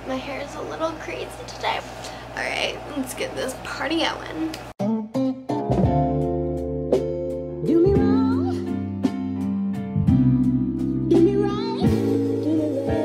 My hair is a little crazy today. Alright, let's get this party going. Do me wrong, do me right, do me right.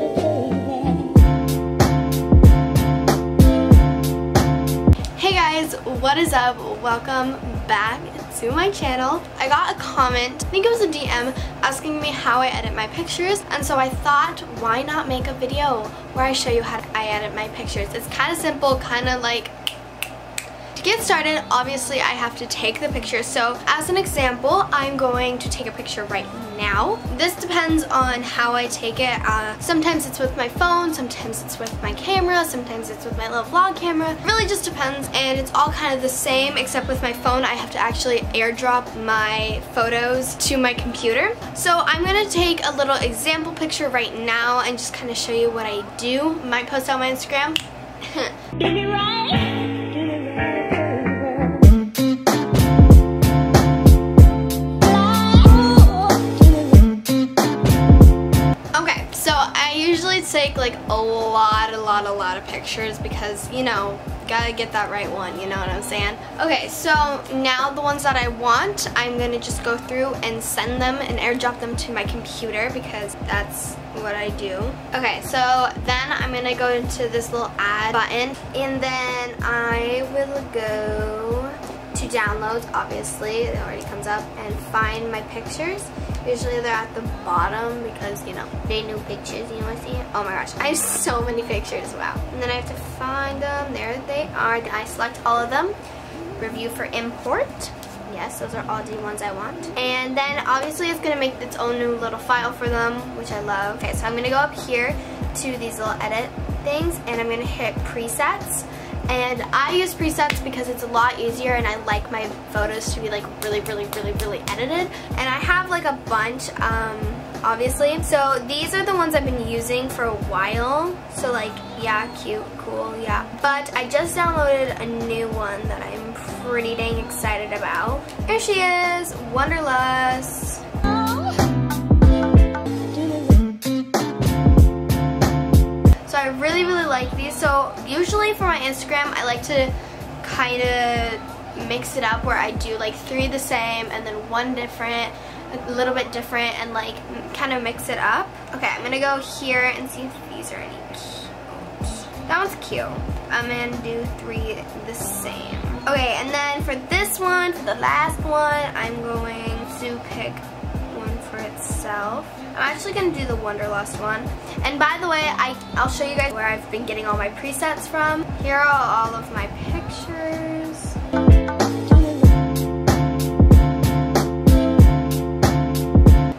Hey guys, what is up? Welcome back to my channel. I got a comment, I think it was a DM, asking me how I edit my pictures, and so I thought, why not make a video where I show you how I edit my pictures. It's kind of simple, kind of like, to get started, obviously I have to take the picture. So as an example, I'm going to take a picture right now. This depends on how I take it. Sometimes it's with my phone, sometimes it's with my camera, sometimes it's with my little vlog camera. It really just depends, and it's all kind of the same, except with my phone I have to actually airdrop my photos to my computer. So I'm gonna take a little example picture right now and just kind of show you what I do. Might post on my Instagram. Do me right. Take like a lot of pictures because, you know, gotta get that right one, you know what I'm saying? Okay, so now the ones that I want, I'm gonna just go through and send them and airdrop them to my computer because that's what I do. Okay, so then I'm gonna go into this little add button, and then I will go to downloads, obviously, it already comes up, and find my pictures. Usually they're at the bottom because, you know, they new pictures, you want to see it? Oh my gosh, I have so many pictures, wow. And then I have to find them, there they are. I select all of them, review for import. Yes, those are all the ones I want. And then obviously it's gonna make its own new little file for them, which I love. Okay, so I'm gonna go up here to these little edit things, and I'm gonna hit presets. And I use presets because it's a lot easier, and I like my photos to be like really edited. And I have like a bunch, obviously. So these are the ones I've been using for a while. So like, yeah, cute, cool, yeah. But I just downloaded a new one that I'm pretty dang excited about. Here she is, Wonderlust. So I really like these. So usually for my Instagram, I like to kind of mix it up where I do like 3 the same and then 1 different, a little bit different, and like kind of mix it up. Okay, I'm gonna go here and see if these are any cute. That one's cute. I'm gonna do 3 the same. Okay, and then for this one, for the last one, I'm going to pick one for itself. I'm actually going to do the Wonderlust one. And by the way, I'll show you guys where I've been getting all my presets from. Here are all of my pictures.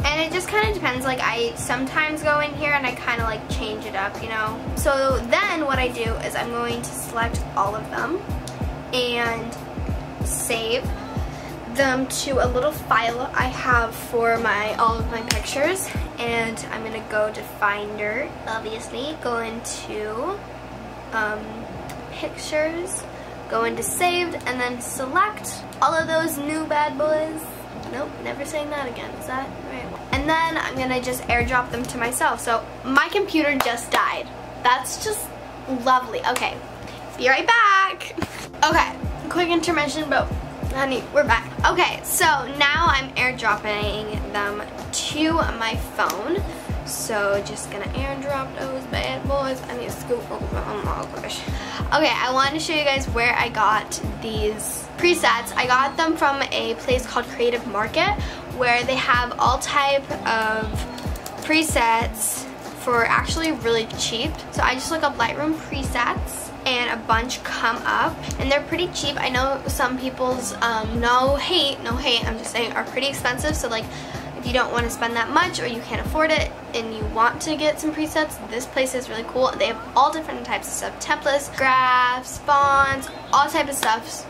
And it just kind of depends. Like, I sometimes go in here and I kind of like change it up, you know. So then what I do is I'm going to select all of them and save them to a little file I have for all of my pictures. And I'm gonna go to Finder, obviously, go into pictures, go into saved, and then select all of those new bad boys. Nope, never saying that again. Is that right? And then I'm gonna just airdrop them to myself. So my computer just died. That's just lovely. Okay, be right back. Okay, quick intermission, but honey, we're back. Okay, so now I'm airdropping them to my phone. So just gonna airdrop those bad boys. I need to scoop over. Oh my gosh. Okay, I wanted to show you guys where I got these presets. I got them from a place called Creative Market, where they have all type of presets for actually really cheap. So I just look up Lightroom presets, and a bunch come up, and they're pretty cheap. I know some people's no hate, I'm just saying, are pretty expensive. So like, if you don't want to spend that much or you can't afford it and you want to get some presets, this place is really cool. They have all different types of stuff: templates, graphs, fonts, all types of stuff.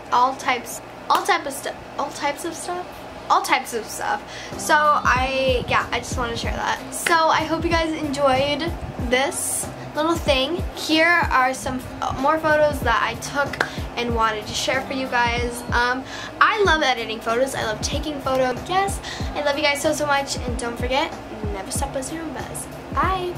So I just want to share that. So I hope you guys enjoyed this little thing. Here are some more photos that I took and wanted to share for you guys. I love editing photos. I love taking photos. Yes, I love you guys so much, and don't forget, never stop buzzing your buzz. Bye.